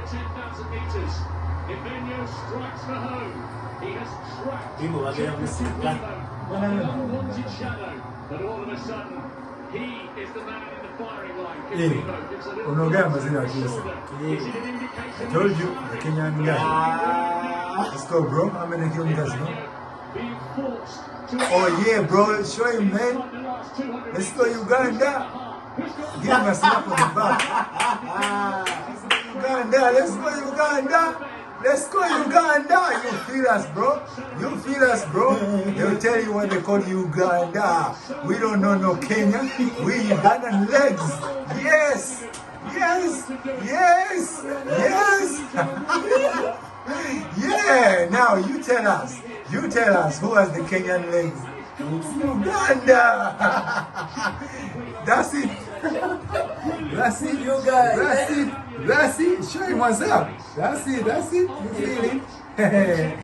10,000 meters. Emmanuel strikes for home. He has tracked People are there with an unwanted shadow, but all of a sudden, he is the man in the firing line. KIPLIMO gives a little shoulder. Is it an indication? I told you, the Kenyan guy. Let's go, bro. How many kilometers, bro? Being forced to Oh, yeah, bro. Show him, man. the last 200 Let's go, Uganda. Give him a slap on the back. Uganda, let's go, Uganda. Let's go, Uganda. You feel us, bro. You feel us, bro. They'll tell you what they call Uganda. We don't know no Kenya. We Ugandan legs. Yes. Yes. Yes. Yes. Yeah. Now you tell us. You tell us who has the Kenyan legs. Uganda. That's it. That's it, you guys. That's it. That's it. Show him what's up. That's it. That's it. You feel it?